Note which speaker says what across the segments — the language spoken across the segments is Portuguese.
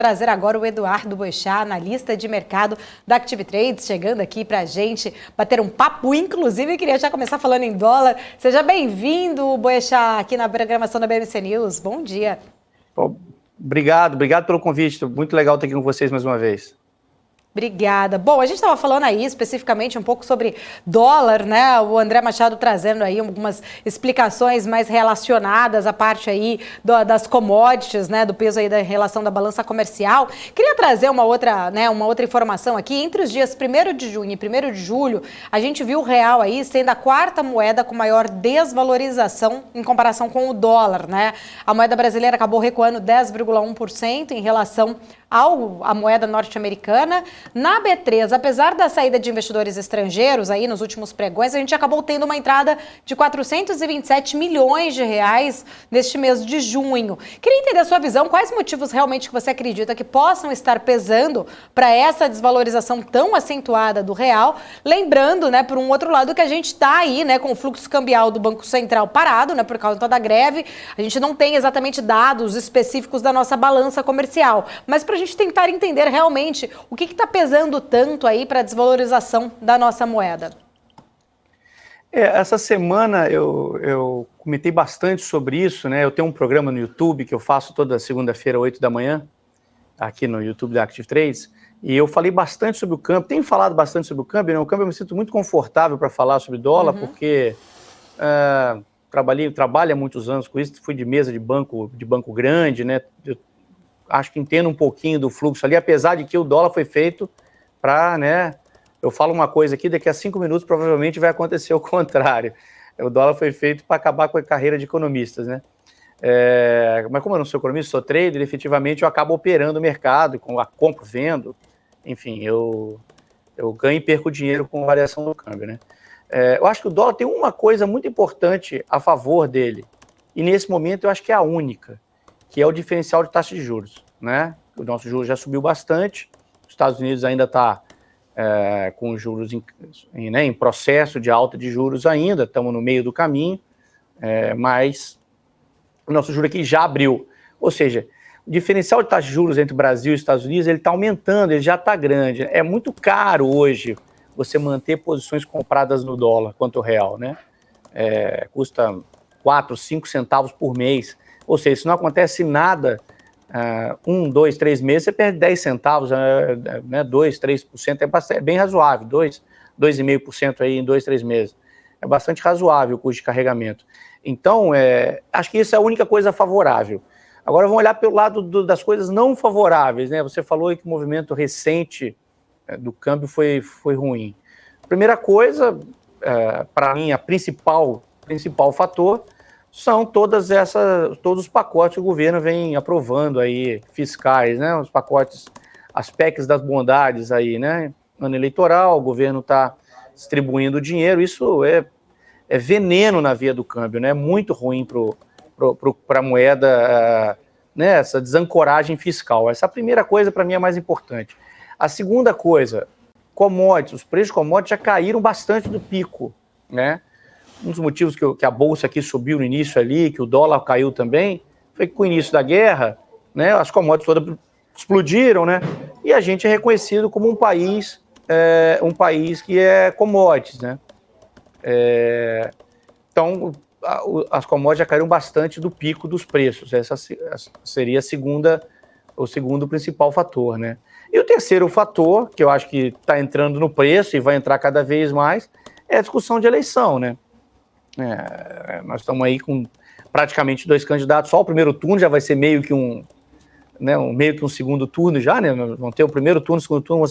Speaker 1: Trazer agora o Eduardo Boechat, analista de mercado da Active Trades, chegando aqui para a gente bater um papo. Inclusive, queria já começar falando em dólar. Seja bem-vindo, Boechat, aqui na programação da BMC News. Bom dia.
Speaker 2: Obrigado pelo convite. Muito legal estar aqui com vocês mais uma vez.
Speaker 1: Obrigada. Bom, a gente estava falando aí especificamente um pouco sobre dólar, né? O André Machado trazendo aí algumas explicações mais relacionadas à parte aí das commodities, né? Do peso aí da relação da balança comercial. Queria trazer uma outra informação aqui. Entre os dias 1º de junho e 1º de julho, a gente viu o real aí sendo a quarta moeda com maior desvalorização em comparação com o dólar, né? A moeda brasileira acabou recuando 10,1% em relação à moeda norte-americana. Na B3, apesar da saída de investidores estrangeiros aí nos últimos pregões, a gente acabou tendo uma entrada de 427 milhões de reais neste mês de junho. Queria entender a sua visão, quais motivos realmente que você acredita que possam estar pesando para essa desvalorização tão acentuada do real, lembrando, né, por um outro lado, que a gente está aí, né, com o fluxo cambial do Banco Central parado, né, por causa da greve, a gente não tem exatamente dados específicos da nossa balança comercial, mas para a gente tentar entender realmente o que está pesando tanto aí para a desvalorização da nossa moeda.
Speaker 2: Essa semana eu comentei bastante sobre isso, né? Eu tenho um programa no YouTube que eu faço toda segunda-feira, 8 da manhã, aqui no YouTube da Active Trades, e eu falei bastante sobre o câmbio, tenho falado bastante sobre o câmbio, né? O câmbio eu me sinto muito confortável para falar sobre dólar, porque trabalho há muitos anos com isso, fui de mesa de banco grande, né? Eu acho que entendo um pouquinho do fluxo ali, apesar de que o dólar foi feito para, né, eu falo uma coisa aqui, daqui a 5 minutos provavelmente vai acontecer o contrário. O dólar foi feito para acabar com a carreira de economistas, né? Mas como eu não sou economista, sou trader, efetivamente eu acabo operando o mercado, com a compra, vendo, enfim, eu ganho e perco dinheiro com a variação do câmbio, né? Eu acho que o dólar tem uma coisa muito importante a favor dele, e nesse momento eu acho que é a única, que é o diferencial de taxa de juros, né? O nosso juros já subiu bastante, os Estados Unidos ainda está com juros em processo de alta de juros ainda, estamos no meio do caminho, mas o nosso juro aqui já abriu, ou seja, o diferencial de taxa de juros entre o Brasil e os Estados Unidos, ele está aumentando, ele já está grande, é muito caro hoje você manter posições compradas no dólar quanto ao real, né? Custa 4, 5 centavos por mês, ou seja, se não acontece nada, 1, 2, 3 meses, você perde 10 centavos, né, 2, 3%, é bem razoável, 2,5% aí em 2, 3 meses. É bastante razoável o custo de carregamento. Então, acho que isso é a única coisa favorável. Agora vamos olhar pelo lado das coisas não favoráveis, né? Você falou que o movimento recente do câmbio foi ruim. Primeira coisa, para mim, a principal fator são todos os pacotes que o governo vem aprovando aí, fiscais, né? Os pacotes, as PECs das bondades aí, né? Ano eleitoral, o governo está distribuindo dinheiro, isso é veneno na via do câmbio, né? Muito ruim para a moeda, né? Essa desancoragem fiscal. Essa primeira coisa, para mim, é mais importante. A segunda coisa, commodities, os preços de commodities já caíram bastante do pico, né? Um dos motivos que a Bolsa aqui subiu no início ali, que o dólar caiu também, foi que com o início da guerra, né, as commodities todas explodiram, né? E a gente é reconhecido como um país que é commodities, né? Então, as commodities já caíram bastante do pico dos preços. Essa seria o segundo principal fator, né? E o terceiro fator, que eu acho que está entrando no preço e vai entrar cada vez mais, é a discussão de eleição, né? Nós estamos aí com praticamente 2 candidatos, só o primeiro turno já vai ser meio que um segundo turno já, né? Vão ter o primeiro turno, o segundo turno,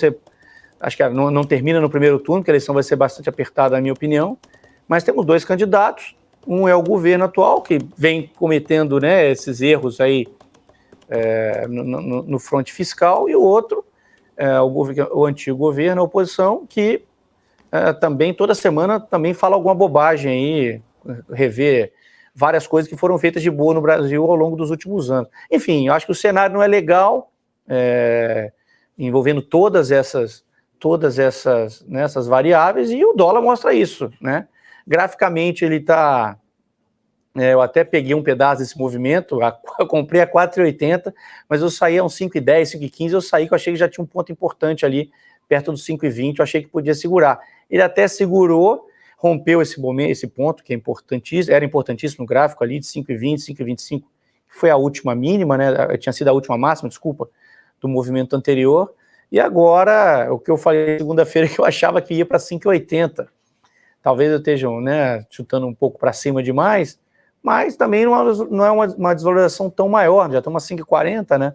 Speaker 2: acho que não termina no primeiro turno, porque a eleição vai ser bastante apertada, na minha opinião, mas temos 2 candidatos, um é o governo atual, que vem cometendo, né, esses erros aí no fronte fiscal, e o outro o antigo governo, a oposição, que também toda semana também fala alguma bobagem aí, rever várias coisas que foram feitas de boa no Brasil ao longo dos últimos anos. Enfim, eu acho que o cenário não é legal, envolvendo todas essas variáveis, e o dólar mostra isso, né? Graficamente ele está Eu até peguei um pedaço desse movimento, eu comprei a 4,80, mas eu saí a uns 5,10, 5,15, eu saí que eu achei que já tinha um ponto importante ali, perto dos 5,20, eu achei que podia segurar. Ele até segurou, rompeu esse momento, esse ponto, que é importantíssimo, era importantíssimo no gráfico ali, de 5,20, 5,25, que foi a última mínima, né, tinha sido a última máxima, desculpa, do movimento anterior, e agora, o que eu falei segunda-feira, que eu achava que ia para 5,80, talvez eu esteja, né, chutando um pouco para cima demais, mas também não é uma desvalorização tão maior, já estamos a 5,40, né?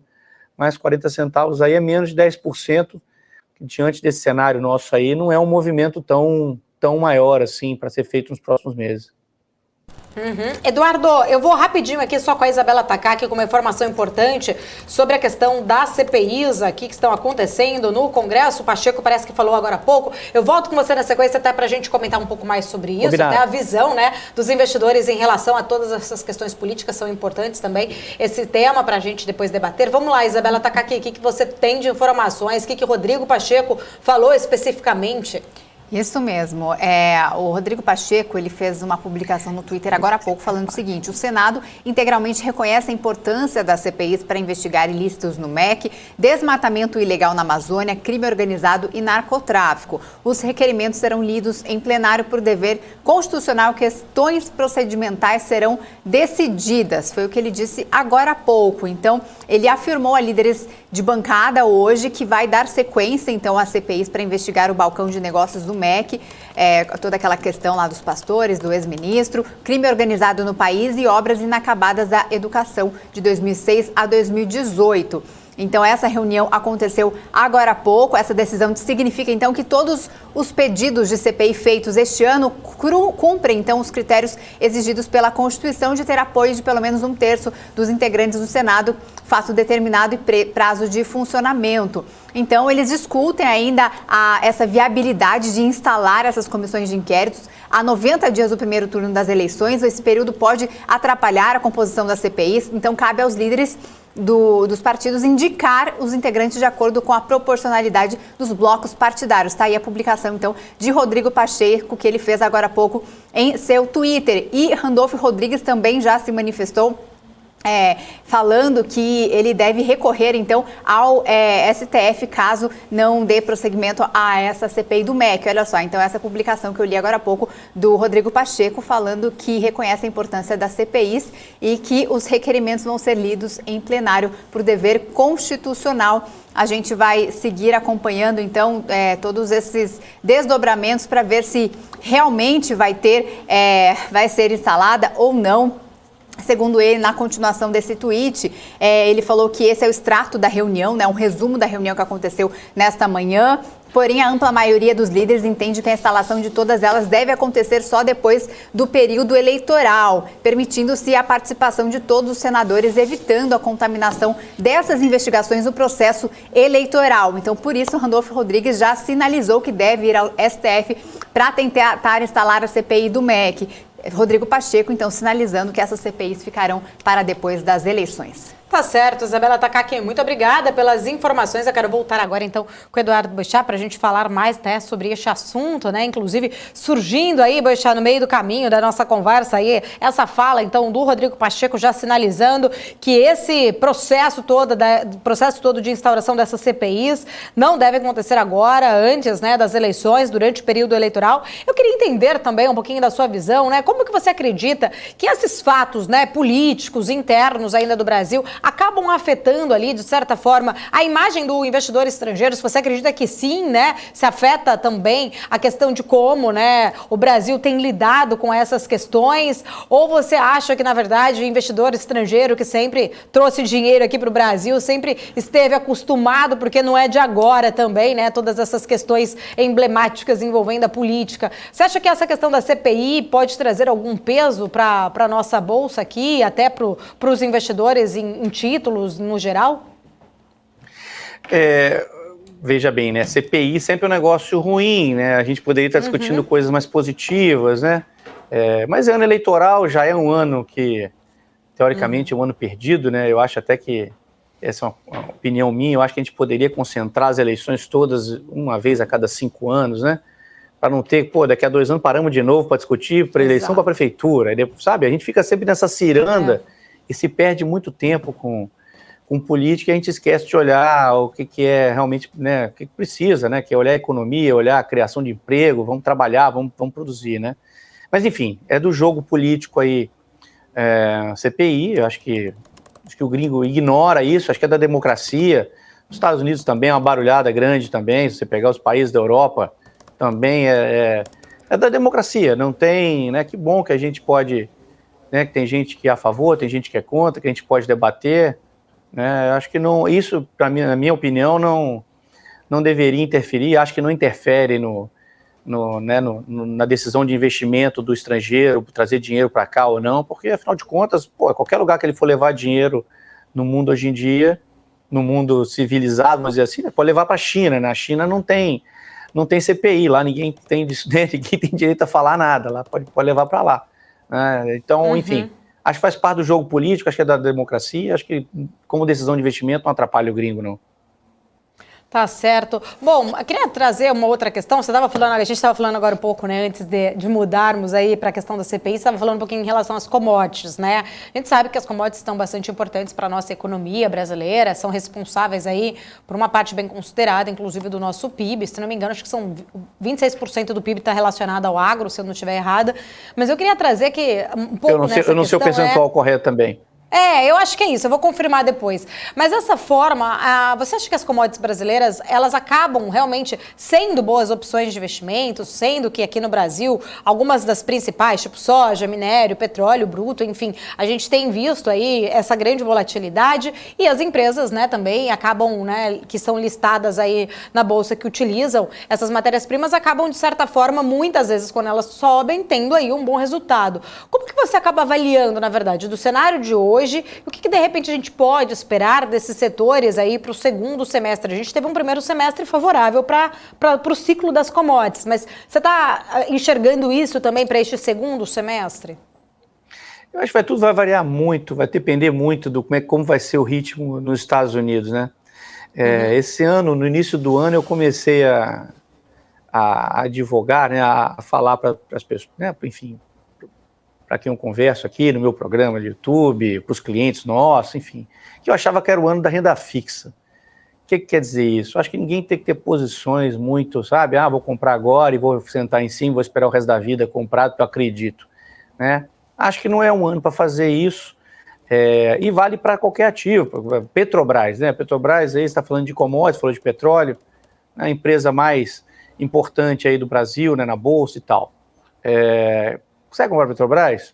Speaker 2: Mais 40 centavos aí é menos de 10%, diante desse cenário nosso aí, não é um movimento tão maior assim para ser feito nos próximos meses.
Speaker 1: Eduardo, eu vou rapidinho aqui só com a Isabela Takaki com uma informação importante sobre a questão das CPIs aqui que estão acontecendo no Congresso. O Pacheco parece que falou agora há pouco. Eu volto com você na sequência até para a gente comentar um pouco mais sobre isso,
Speaker 2: Combinado.
Speaker 1: até a visão, né, dos investidores em relação a todas essas questões políticas são importantes também. Esse tema para a gente depois debater. Vamos lá, Isabela Takaki, o que você tem de informações? O que Rodrigo Pacheco falou especificamente?
Speaker 3: Isso mesmo. O Rodrigo Pacheco, ele fez uma publicação no Twitter agora há pouco falando o seguinte: o Senado integralmente reconhece a importância das CPIs para investigar ilícitos no MEC, desmatamento ilegal na Amazônia, crime organizado e narcotráfico. Os requerimentos serão lidos em plenário por dever constitucional. Questões procedimentais serão decididas. Foi o que ele disse agora há pouco. Então, ele afirmou a líderes de bancada hoje que vai dar sequência, então, às CPIs para investigar o balcão de negócios do MEC, toda aquela questão lá dos pastores, do ex-ministro, crime organizado no país e obras inacabadas da educação de 2006 a 2018. Então, essa reunião aconteceu agora há pouco. Essa decisão significa, então, que todos os pedidos de CPI feitos este ano cumprem, então, os critérios exigidos pela Constituição de ter apoio de pelo menos 1/3 dos integrantes do Senado, fato determinado e prazo de funcionamento. Então, eles discutem ainda essa viabilidade de instalar essas comissões de inquéritos a 90 dias do primeiro turno das eleições. Esse período pode atrapalhar a composição das CPIs, então cabe aos líderes dos partidos indicar os integrantes de acordo com a proporcionalidade dos blocos partidários. Está aí a publicação, então, de Rodrigo Pacheco, que ele fez agora há pouco em seu Twitter. E Randolfo Rodrigues também já se manifestou falando que ele deve recorrer, então, ao STF caso não dê prosseguimento a essa CPI do MEC. Olha só, então, essa publicação que eu li agora há pouco do Rodrigo Pacheco falando que reconhece a importância das CPIs e que os requerimentos vão ser lidos em plenário por dever constitucional. A gente vai seguir acompanhando, então, todos esses desdobramentos para ver se realmente vai ser instalada ou não. Segundo ele, na continuação desse tweet, ele falou que esse é o extrato da reunião, né, um resumo da reunião que aconteceu nesta manhã. Porém, a ampla maioria dos líderes entende que a instalação de todas elas deve acontecer só depois do período eleitoral, permitindo-se a participação de todos os senadores, evitando a contaminação dessas investigações no processo eleitoral. Então, por isso, Randolfo Rodrigues já sinalizou que deve ir ao STF para tentar instalar a CPI do MEC. Rodrigo Pacheco, então, sinalizando que essas CPIs ficarão para depois das eleições.
Speaker 1: Tá certo, Isabela Takaki, muito obrigada pelas informações. Eu quero voltar agora, então, com o Eduardo Boechat para a gente falar mais até sobre este assunto, né? Inclusive, surgindo aí, Boechat, no meio do caminho da nossa conversa aí, essa fala, então, do Rodrigo Pacheco já sinalizando que esse processo todo de instauração dessas CPIs não deve acontecer agora, antes, né, das eleições, durante o período eleitoral. Eu queria entender também um pouquinho da sua visão, né? Como que você acredita que esses fatos, né, políticos, internos ainda do Brasil, acabam afetando ali, de certa forma, a imagem do investidor estrangeiro? Se você acredita que sim, né, se afeta também a questão de como, né, o Brasil tem lidado com essas questões, ou você acha que, na verdade, o investidor estrangeiro que sempre trouxe dinheiro aqui para o Brasil, sempre esteve acostumado, porque não é de agora também, né, todas essas questões emblemáticas envolvendo a política. Você acha que essa questão da CPI pode trazer algum peso para a nossa bolsa aqui, até para os investidores em títulos no geral?
Speaker 2: Veja bem, né? CPI sempre é um negócio ruim, né? A gente poderia estar discutindo coisas mais positivas, né? Mas ano eleitoral já é um ano que, teoricamente, é um ano perdido, né? Eu acho até que, essa é uma opinião minha, eu acho que a gente poderia concentrar as eleições todas uma vez a cada 5 anos, né? para não ter, daqui a 2 anos paramos de novo para discutir para eleição para a prefeitura, sabe? A gente fica sempre nessa ciranda e se perde muito tempo com política, e a gente esquece de olhar o que é realmente, né, o que precisa, né, que é olhar a economia, olhar a criação de emprego, vamos trabalhar, vamos produzir, né? Mas, enfim, é do jogo político aí, CPI, eu acho que o gringo ignora isso, acho que é da democracia. Os Estados Unidos também é uma barulhada grande também, se você pegar os países da Europa, também é da democracia, não tem, né, que bom que a gente pode, né, que tem gente que é a favor, tem gente que é contra, que a gente pode debater, né, acho que não, isso, na minha opinião, não deveria interferir, acho que não interfere na decisão de investimento do estrangeiro, trazer dinheiro para cá ou não, porque, afinal de contas, qualquer lugar que ele for levar dinheiro no mundo hoje em dia, no mundo civilizado, vamos dizer assim, pode levar para a China, né? A China não tem CPI, lá ninguém tem direito a falar nada, lá pode levar para lá. Né? Então, enfim, acho que faz parte do jogo político, acho que é da democracia, acho que como decisão de investimento não atrapalha o gringo, não.
Speaker 1: Tá certo. Bom, eu queria trazer uma outra questão. A gente estava falando agora um pouco, né, antes de mudarmos aí para a questão da CPI, você estava falando um pouquinho em relação às commodities, né? A gente sabe que as commodities estão bastante importantes para a nossa economia brasileira, são responsáveis aí por uma parte bem considerada, inclusive do nosso PIB. Se não me engano, acho que são 26% do PIB está relacionado ao agro, se eu não estiver errada. Mas eu queria trazer que um pouco
Speaker 2: eu não sei o percentual correto também.
Speaker 1: Eu acho que é isso, eu vou confirmar depois. Mas dessa forma, você acha que as commodities brasileiras, elas acabam realmente sendo boas opções de investimentos, sendo que aqui no Brasil, algumas das principais, tipo soja, minério, petróleo bruto, enfim, a gente tem visto aí essa grande volatilidade e as empresas, né, também acabam, né, que são listadas aí na Bolsa, que utilizam essas matérias-primas, acabam, de certa forma, muitas vezes, quando elas sobem, tendo aí um bom resultado. Como que você acaba avaliando, na verdade, do cenário de hoje, o que de repente a gente pode esperar desses setores aí para o segundo semestre? A gente teve um primeiro semestre favorável para o ciclo das commodities, mas você está enxergando isso também para este segundo semestre?
Speaker 2: Eu acho que tudo vai variar muito, vai depender muito do como vai ser o ritmo nos Estados Unidos, né? Esse ano, no início do ano, eu comecei a advogar, né, a falar para as pessoas, né, enfim, para quem eu converso aqui no meu programa de YouTube, para os clientes nossos, enfim, que eu achava que era o ano da renda fixa. O que quer dizer isso? Acho que ninguém tem que ter posições muito, sabe? Vou comprar agora e vou sentar em cima, vou esperar o resto da vida comprado, porque eu acredito. Né? Acho que não é um ano para fazer isso, e vale para qualquer ativo. Petrobras, né? Petrobras aí está falando de commodities, falou de petróleo, a empresa mais importante aí do Brasil, né, na Bolsa e tal. Consegue comprar a Petrobras?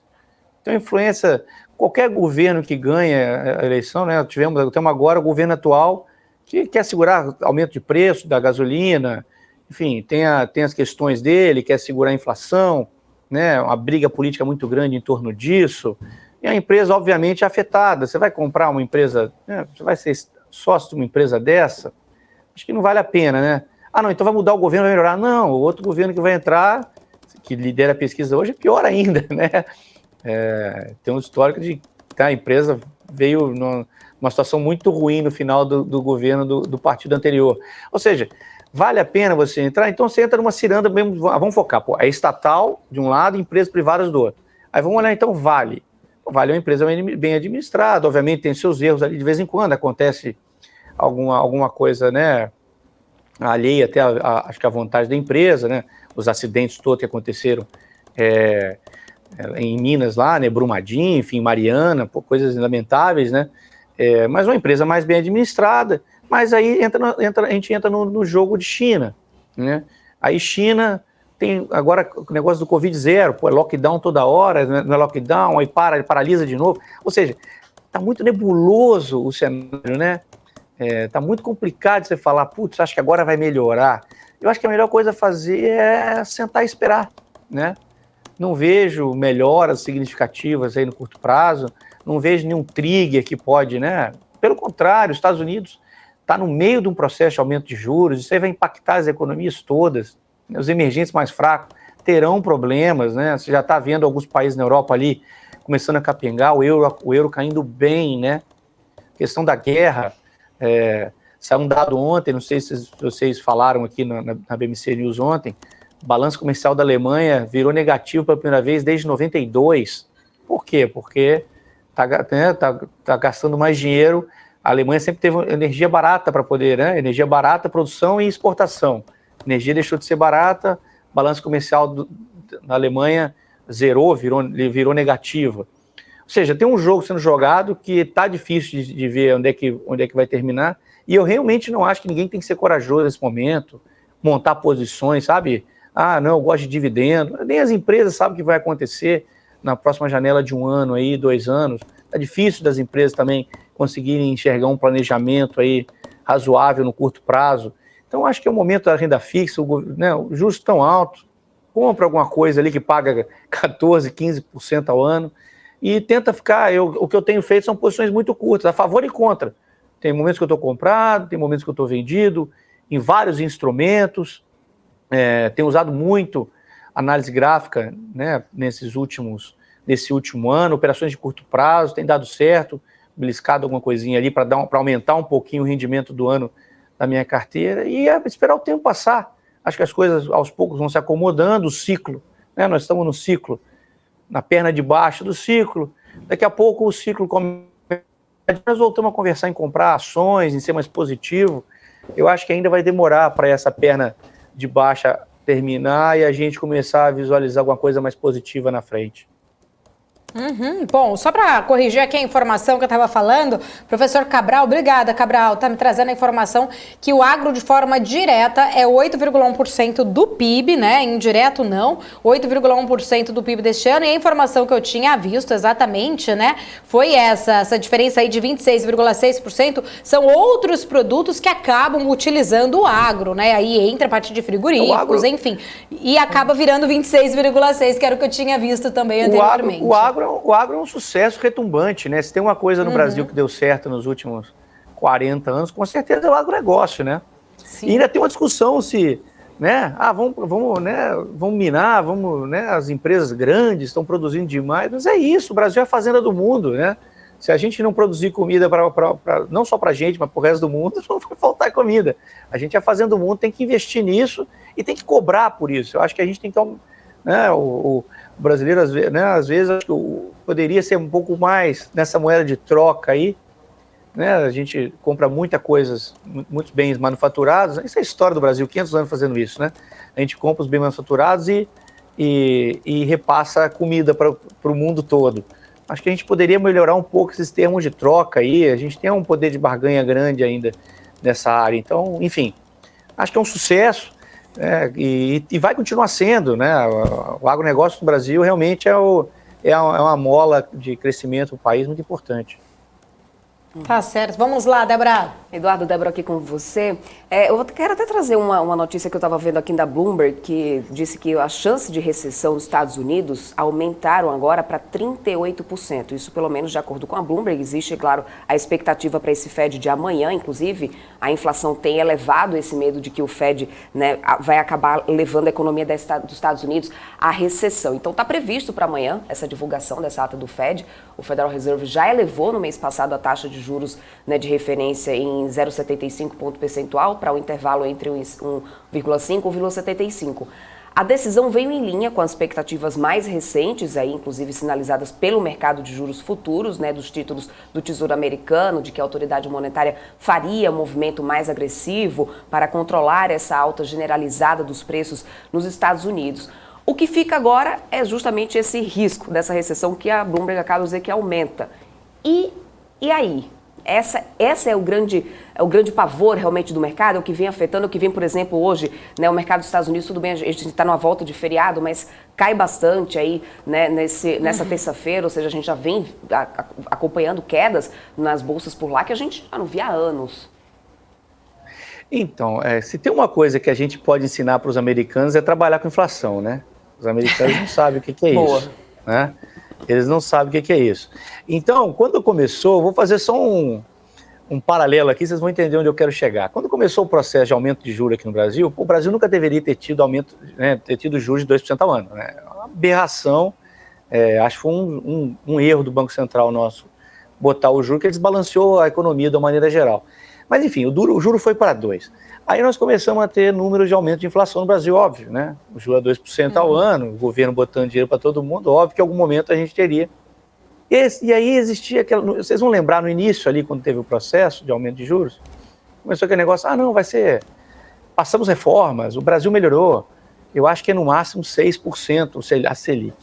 Speaker 2: Tem influência, qualquer governo que ganha a eleição, né? Temos agora o governo atual que quer segurar aumento de preço da gasolina, enfim, tem as questões dele, quer segurar a inflação, né? Uma briga política muito grande em torno disso, e a empresa, obviamente, é afetada. Você vai comprar uma empresa, né? Você vai ser sócio de uma empresa dessa? Acho que não vale a pena, né? Não, então vai mudar o governo, vai melhorar. Não, o outro governo que vai entrar, que lidera a pesquisa hoje, é pior ainda, né? Tem um histórico de que a empresa veio numa situação muito ruim no final do governo do partido anterior. Ou seja, vale a pena você entrar? Então você entra numa ciranda mesmo, vamos focar, é estatal de um lado e empresas privadas do outro. Aí vamos olhar, então, Vale. Vale é uma empresa bem administrada, obviamente tem seus erros ali de vez em quando, acontece alguma coisa, né, alheia até acho que a vontade da empresa, né? Os acidentes todos que aconteceram em Minas lá, né, Brumadinho, enfim, Mariana, coisas lamentáveis, né? Mas uma empresa mais bem administrada, mas aí a gente entra no jogo de China, né? Aí China tem agora o negócio do Covid zero, é lockdown toda hora, não é lockdown, aí paralisa de novo, ou seja, está muito nebuloso o cenário, né? Está muito complicado de você falar, putz, acho que agora vai melhorar. Eu acho que a melhor coisa a fazer é sentar e esperar, né? Não vejo melhoras significativas aí no curto prazo, não vejo nenhum trigger que pode, né? Pelo contrário, os Estados Unidos está no meio de um processo de aumento de juros, isso aí vai impactar as economias todas, né? Os emergentes mais fracos terão problemas, né? Você já está vendo alguns países na Europa ali começando a capengar, o euro caindo bem, né? A questão da guerra, saiu um dado ontem, não sei se vocês falaram aqui na BMC News ontem, O balanço comercial da Alemanha virou negativo pela primeira vez desde 92. Por quê? Porque tá gastando mais dinheiro. A Alemanha sempre teve energia barata para poder, né? Energia barata, produção e exportação. A energia deixou de ser barata, balanço comercial na Alemanha zerou, virou negativa. Ou seja, tem um jogo sendo jogado que está difícil de ver onde é que vai terminar, e eu realmente não acho que ninguém tem que ser corajoso nesse momento, montar posições, sabe? Ah, não, eu gosto de dividendo. Nem as empresas sabem o que vai acontecer na próxima janela de 1 ano, aí, 2 anos. Está difícil das empresas também conseguirem enxergar um planejamento aí razoável no curto prazo. Então, acho que é o momento da renda fixa, né, os juros tão altos, compra alguma coisa ali que paga 14%, 15% ao ano e tenta ficar. O que eu tenho feito são posições muito curtas, a favor e contra. Tem momentos que eu estou comprado, tem momentos que eu estou vendido, em vários instrumentos. Tenho usado muito análise gráfica, né, nesse último ano, operações de curto prazo, tem dado certo, beliscado alguma coisinha ali para aumentar um pouquinho o rendimento do ano da minha carteira e esperar o tempo passar. Acho que as coisas aos poucos vão se acomodando, o ciclo, né, nós estamos no ciclo, na perna de baixo do ciclo, daqui a pouco o ciclo começa, nós voltamos a conversar em comprar ações, em ser mais positivo. Eu acho que ainda vai demorar para essa perna de baixa terminar e a gente começar a visualizar alguma coisa mais positiva na frente.
Speaker 1: Bom, só para corrigir aqui a informação que eu estava falando, professor Cabral, obrigada, Cabral, está me trazendo a informação que o agro de forma direta é 8,1% do PIB, né? Indireto não, 8,1% do PIB deste ano, e a informação que eu tinha visto exatamente, né, foi essa diferença aí de 26,6% são outros produtos que acabam utilizando o agro, né? Aí entra a parte de frigoríficos, enfim, e acaba virando 26,6%, que era o que eu tinha visto também anteriormente.
Speaker 2: O agro é um sucesso retumbante, né? Se tem uma coisa no Brasil que deu certo nos últimos 40 anos, com certeza é o agronegócio, né? Sim. E ainda tem uma discussão se, né? Vamos minar, né? As empresas grandes estão produzindo demais, mas é isso, o Brasil é a fazenda do mundo, né? Se a gente não produzir comida não só para a gente, mas para o resto do mundo, não vai faltar comida. A gente é a fazenda do mundo, tem que investir nisso e tem que cobrar por isso. Eu acho que a gente tem que... Né, o brasileiro, às vezes, acho que poderia ser um pouco mais nessa moeda de troca aí, né? A gente compra muitos bens manufaturados, isso é a história do Brasil, 500 anos fazendo isso, né? A gente compra os bens manufaturados e repassa comida para o mundo todo. Acho que a gente poderia melhorar um pouco esses termos de troca aí, a gente tem um poder de barganha grande ainda nessa área, então, enfim, acho que é um sucesso. E vai continuar sendo, né? O agronegócio do Brasil realmente é uma mola de crescimento do país muito importante.
Speaker 1: Tá certo. Vamos lá, Débora.
Speaker 4: Eduardo, Débora aqui com você. Eu quero até trazer uma notícia que eu estava vendo aqui da Bloomberg, que disse que a chance de recessão nos Estados Unidos aumentaram agora para 38%. Isso, pelo menos, de acordo com a Bloomberg. Existe, claro, a expectativa para esse Fed de amanhã. Inclusive, a inflação tem elevado esse medo de que o Fed, né, vai acabar levando a economia dos Estados Unidos à recessão. Então, está previsto para amanhã essa divulgação dessa ata do Fed. O Federal Reserve já elevou no mês passado a taxa de juros, né, de referência em 0,75 ponto percentual para o intervalo entre 1,5 e 1,75. A decisão veio em linha com as expectativas mais recentes, aí, inclusive sinalizadas pelo mercado de juros futuros, né, dos títulos do Tesouro Americano, de que a autoridade monetária faria um movimento mais agressivo para controlar essa alta generalizada dos preços nos Estados Unidos. O que fica agora é justamente esse risco dessa recessão que a Bloomberg acaba de dizer que aumenta. E aí? Essa é o grande pavor realmente do mercado, é o que vem afetando, o que vem, por exemplo, hoje, né, o mercado dos Estados Unidos, tudo bem, a gente está numa volta de feriado, mas cai bastante aí, né, nessa terça-feira, ou seja, a gente já vem acompanhando quedas nas bolsas por lá que a gente já não via há anos.
Speaker 2: Então, se tem uma coisa que a gente pode ensinar para os americanos é trabalhar com inflação, né? Os americanos não sabem o que é isso, né? Eles não sabem o que é isso. Então, quando começou, vou fazer só um paralelo aqui, vocês vão entender onde eu quero chegar. Quando começou o processo de aumento de juros aqui no Brasil, o Brasil nunca deveria ter tido aumento, né, ter tido juros de 2% ao ano. Né? Uma aberração, acho que foi um erro do Banco Central nosso botar o juro, que ele desbalanceou a economia de uma maneira geral. Mas, enfim, o juro foi para 2%. Aí nós começamos a ter números de aumento de inflação no Brasil, óbvio, né? O juro a 2% ao ano, o governo botando dinheiro para todo mundo, óbvio que em algum momento a gente teria. E aí existia aquela... Vocês vão lembrar no início ali, quando teve o processo de aumento de juros, começou aquele negócio, não, vai ser... Passamos reformas, o Brasil melhorou, eu acho que é no máximo 6% a Selic.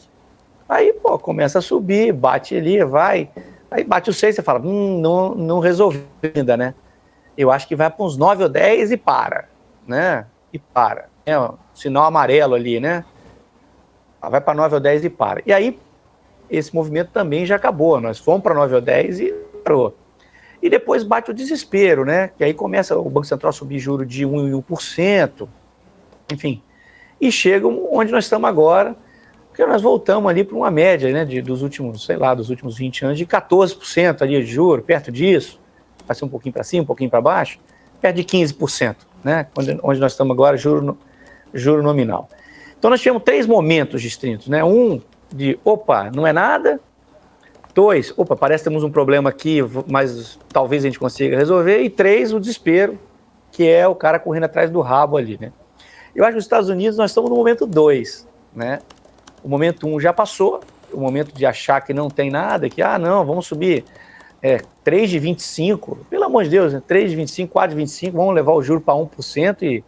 Speaker 2: Aí, começa a subir, bate ali, vai, aí bate o 6%, você fala, não resolveu ainda, né? Eu acho que vai para uns 9 ou 10 e para, né? E para. É um sinal amarelo ali, né? Vai para 9 ou 10 e para. E aí, esse movimento também já acabou. Nós fomos para 9 ou 10 e parou. E depois bate o desespero, né? Que aí começa o Banco Central a subir juros de 1%, enfim. E chega onde nós estamos agora, porque nós voltamos ali para uma média, né? Dos últimos 20 anos, de 14% ali de juros, perto disso. Vai ser um pouquinho para cima, um pouquinho para baixo, perto de 15%, né? Onde nós estamos agora, juro nominal. Então nós tivemos 3 momentos distintos, né? Um de, não é nada. 2, parece que temos um problema aqui, mas talvez a gente consiga resolver. E 3, o desespero, que é o cara correndo atrás do rabo ali, né? Eu acho que nos Estados Unidos nós estamos no momento 2, né? O momento 1 já passou, o momento de achar que não tem nada, que, não, vamos subir 3 de 25, pelo amor de Deus, né? 3 de 25, 4 de 25, vamos levar o juro para 1%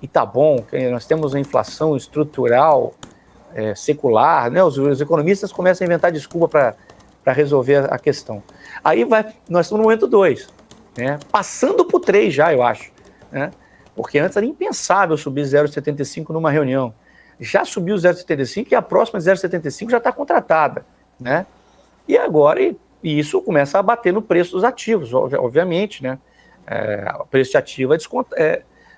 Speaker 2: e tá bom, nós temos uma inflação estrutural, secular, né? Os economistas começam a inventar desculpa para resolver a questão. Aí nós estamos no momento 2, né? Passando por 3 já, eu acho, né? Porque antes era impensável subir 0,75 numa reunião. Já subiu 0,75 e a próxima 0,75 já está contratada, né? E agora, e isso começa a bater no preço dos ativos, obviamente, né? O preço de ativo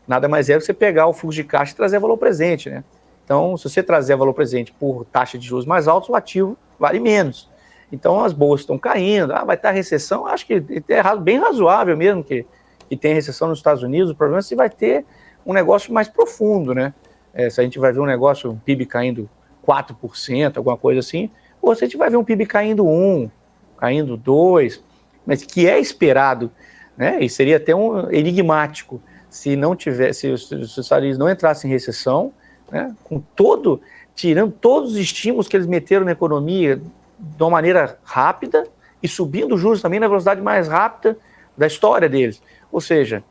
Speaker 2: nada mais é que você pegar o fluxo de caixa e trazer valor presente, né? Então, se você trazer valor presente por taxa de juros mais alta, o ativo vale menos. Então, as bolsas estão caindo, vai estar recessão, acho que é bem razoável mesmo que tem recessão nos Estados Unidos. O problema é se vai ter um negócio mais profundo, né? Se a gente vai ver um PIB caindo 4%, alguma coisa assim, ou se a gente vai ver um PIB caindo 1%, caindo 2%, mas que é esperado, né? E seria até enigmático se os Estados Unidos não entrassem em recessão, né? Tirando todos os estímulos que eles meteram na economia de uma maneira rápida e subindo os juros também na velocidade mais rápida da história deles. Ou seja,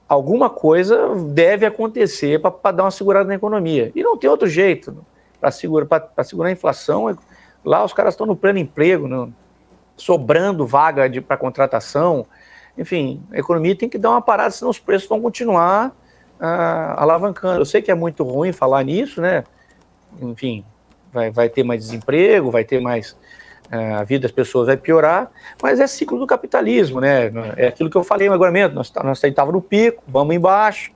Speaker 2: alguma coisa deve acontecer para dar uma segurada na economia. E não tem outro jeito para segurar a inflação. Lá os caras estão no pleno emprego, sobrando vaga para contratação. Enfim, a economia tem que dar uma parada, senão os preços vão continuar alavancando. Eu sei que é muito ruim falar nisso, né? Enfim, vai ter mais desemprego, vai ter mais... a vida das pessoas vai piorar, mas é ciclo do capitalismo, né? É aquilo que eu falei agora mesmo, nós estávamos no pico, vamos embaixo,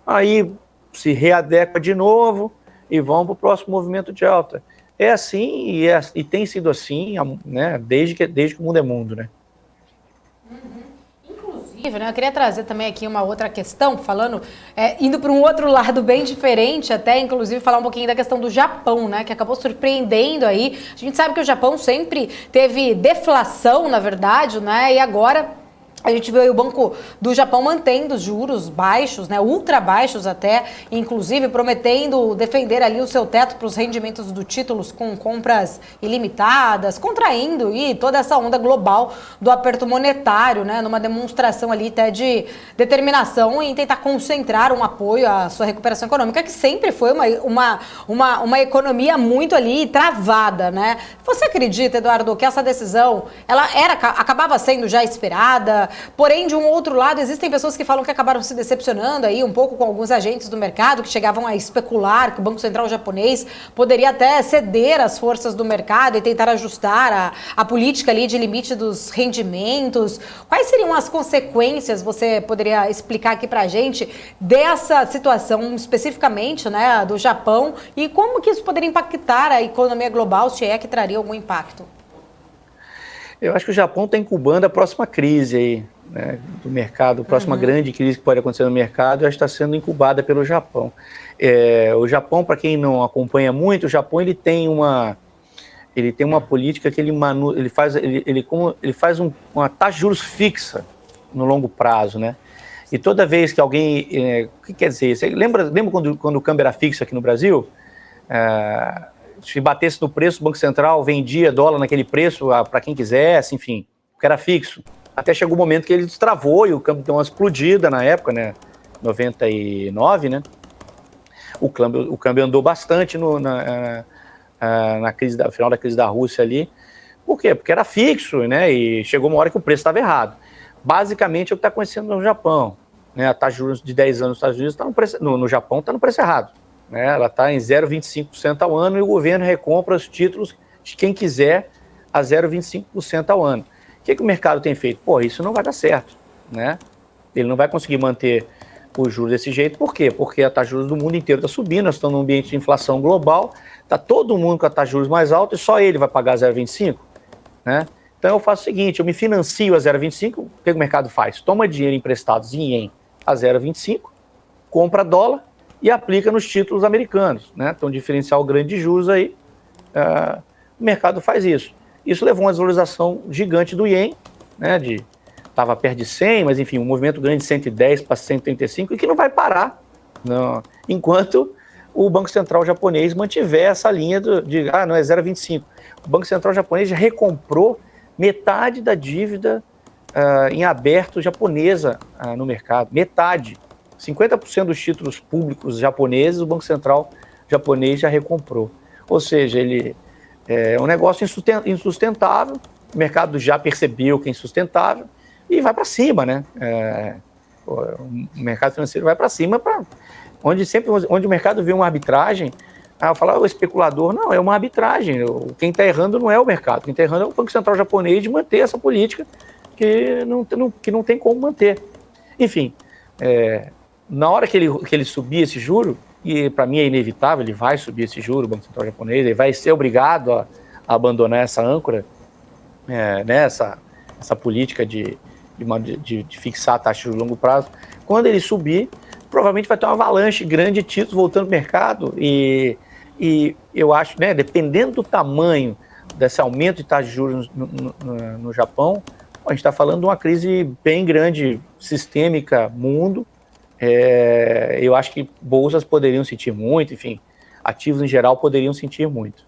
Speaker 2: aí se readequa de novo e vamos para o próximo movimento de alta. É assim e tem sido assim, né? Desde que o mundo é mundo, né?
Speaker 1: Inclusive, né, eu queria trazer também aqui uma outra questão, indo para um outro lado bem diferente, até inclusive falar um pouquinho da questão do Japão, né, que acabou surpreendendo aí. A gente sabe que o Japão sempre teve deflação, na verdade, né, e agora a gente viu aí o Banco do Japão mantendo os juros baixos, né, ultra baixos até, inclusive prometendo defender ali o seu teto para os rendimentos do títulos com compras ilimitadas, contraindo e toda essa onda global do aperto monetário, né, numa demonstração ali até de determinação em tentar concentrar um apoio à sua recuperação econômica, que sempre foi uma economia muito ali travada, né? Você acredita, Eduardo, que essa decisão acabava sendo já esperada? Porém, de um outro lado, existem pessoas que falam que acabaram se decepcionando aí um pouco com alguns agentes do mercado que chegavam a especular que o Banco Central japonês poderia até ceder às forças do mercado e tentar ajustar a política ali de limite dos rendimentos. Quais seriam as consequências, você poderia explicar aqui pra gente, dessa situação especificamente, né, do Japão, e como que isso poderia impactar a economia global, se é que traria algum impacto?
Speaker 2: Eu acho que o Japão está incubando a próxima crise aí, né, do mercado, a próxima grande crise que pode acontecer no mercado, já está sendo incubada pelo Japão. O Japão, para quem não acompanha muito, o Japão ele tem uma política que ele faz uma taxa de juros fixa no longo prazo, né? E toda vez que alguém... o que quer dizer? Você lembra quando o câmbio era fixo aqui no Brasil? Se batesse no preço, o Banco Central vendia dólar naquele preço para quem quisesse, enfim, porque era fixo. Até chegou o momento que ele destravou e o câmbio deu uma explodida na época, né? 99, né? O câmbio andou bastante na crise final da crise da Rússia ali. Por quê? Porque era fixo, né? E chegou uma hora que o preço estava errado. Basicamente é o que está acontecendo no Japão, né? A taxa de juros de 10 anos nos Estados Unidos no Japão está no preço errado, né? Ela está em 0,25% ao ano e o governo recompra os títulos de quem quiser a 0,25% ao ano. O que o mercado tem feito? Pô, isso não vai dar certo, né? Ele não vai conseguir manter os juros desse jeito. Por quê? Porque a taxa de juros do mundo inteiro está subindo, nós estamos num ambiente de inflação global, está todo mundo com a taxa de juros mais alta e só ele vai pagar 0,25%, né? Então eu faço o seguinte, eu me financio a 0,25%, o que o mercado faz? Toma dinheiro emprestado em ien a 0,25%, compra dólar e aplica nos títulos americanos, né? Então, um diferencial grande de juros aí, o mercado faz isso. Isso levou a uma desvalorização gigante do ien, né? Estava perto de 100, mas enfim, um movimento grande de 110 para 135 e que não vai parar enquanto o Banco Central japonês mantiver essa linha não é 0,25. O Banco Central japonês já recomprou metade da dívida em aberto japonesa no mercado. Metade. 50% dos títulos públicos japoneses, o Banco Central japonês já recomprou. Ou seja, ele é um negócio insustentável, o mercado já percebeu que é insustentável e vai para cima, né? O mercado financeiro vai para cima, onde o mercado vê uma arbitragem, falar o especulador, não, é uma arbitragem, quem está errando não é o mercado, quem está errando é o Banco Central japonês de manter essa política que não tem como manter. Enfim, na hora que ele subir esse juro, e para mim é inevitável, ele vai subir esse juro, o Banco Central japonês, ele vai ser obrigado a abandonar essa âncora, essa política de fixar a taxa de longo prazo. Quando ele subir, provavelmente vai ter uma avalanche grande de títulos voltando ao mercado e eu acho, né, dependendo do tamanho desse aumento de taxa de juros no Japão, a gente está falando de uma crise bem grande, sistêmica, mundo. Eu acho que bolsas poderiam sentir muito, enfim, ativos em geral poderiam sentir muito.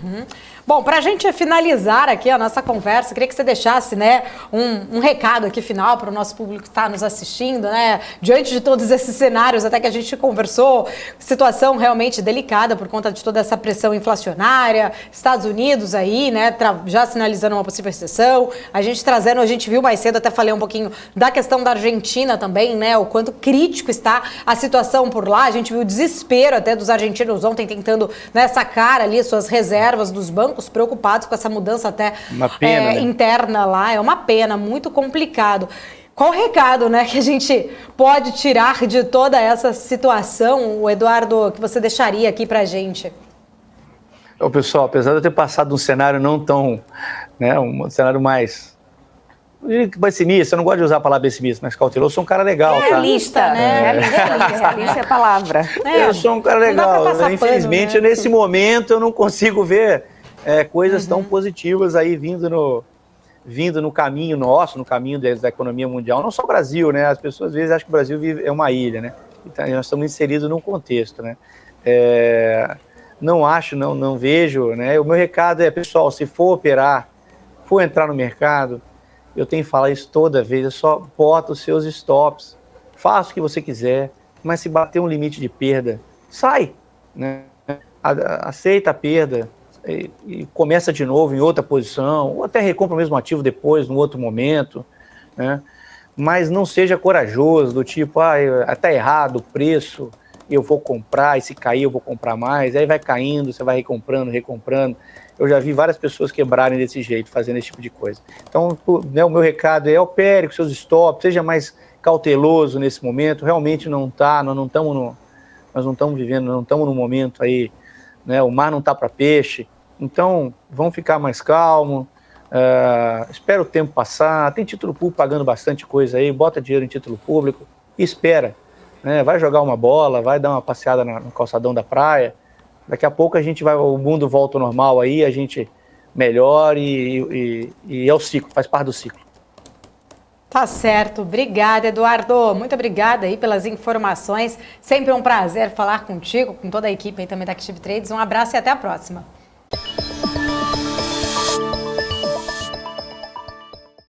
Speaker 1: Uhum. Bom, para a gente finalizar aqui a nossa conversa, queria que você deixasse, né, um recado aqui final para o nosso público que está nos assistindo, né, diante de todos esses cenários até que a gente conversou, situação realmente delicada por conta de toda essa pressão inflacionária, Estados Unidos aí, né, já sinalizando uma possível recessão, a gente viu mais cedo, até falei um pouquinho da questão da Argentina também, né, o quanto crítico está a situação por lá, a gente viu o desespero até dos argentinos ontem tentando, né, sacar ali suas reservas dos bancos, preocupados com essa mudança até né, interna lá. É uma pena, muito complicado. Qual o recado, né, que a gente pode tirar de toda essa situação, o Eduardo, que você deixaria aqui pra gente?
Speaker 2: Pessoal, apesar de eu ter passado um cenário não tão, né, um cenário mais pessimista, eu não gosto de usar a palavra pessimista, mas cauteloso, eu sou um cara legal,
Speaker 4: realista,
Speaker 2: tá?
Speaker 4: né? Realista é a palavra.
Speaker 2: Eu sou um cara legal, infelizmente, pano, né? Nesse momento eu não consigo ver coisas tão positivas aí vindo no caminho nosso, no caminho da economia mundial, não só o Brasil, né? As pessoas às vezes acham que o Brasil é uma ilha, né? Então, nós estamos inseridos num contexto, né? Não vejo, né? O meu recado é, pessoal, se for operar, for entrar no mercado, eu tenho que falar isso toda vez, é só bota os seus stops, faça o que você quiser, mas se bater um limite de perda, sai, né? Aceita a perda e começa de novo em outra posição, ou até recompra o mesmo ativo depois, num outro momento, né? Mas não seja corajoso, do tipo, está errado o preço, eu vou comprar, e se cair eu vou comprar mais, aí vai caindo, você vai recomprando. Eu já vi várias pessoas quebrarem desse jeito, fazendo esse tipo de coisa. Então, né, o meu recado é opere com seus stops, seja mais cauteloso nesse momento, realmente nós não estamos vivendo, não estamos num momento aí, né, o mar não está para peixe, então vamos ficar mais calmos, espera o tempo passar, tem título público pagando bastante coisa aí, bota dinheiro em título público e espera, né, vai jogar uma bola, vai dar uma passeada no calçadão da praia, daqui a pouco o mundo volta ao normal aí, a gente melhora e é o ciclo, faz parte do ciclo.
Speaker 1: Tá certo. Obrigada, Eduardo. Muito obrigada aí pelas informações. Sempre um prazer falar contigo, com toda a equipe aí também da Active Trades. Um abraço e até a próxima.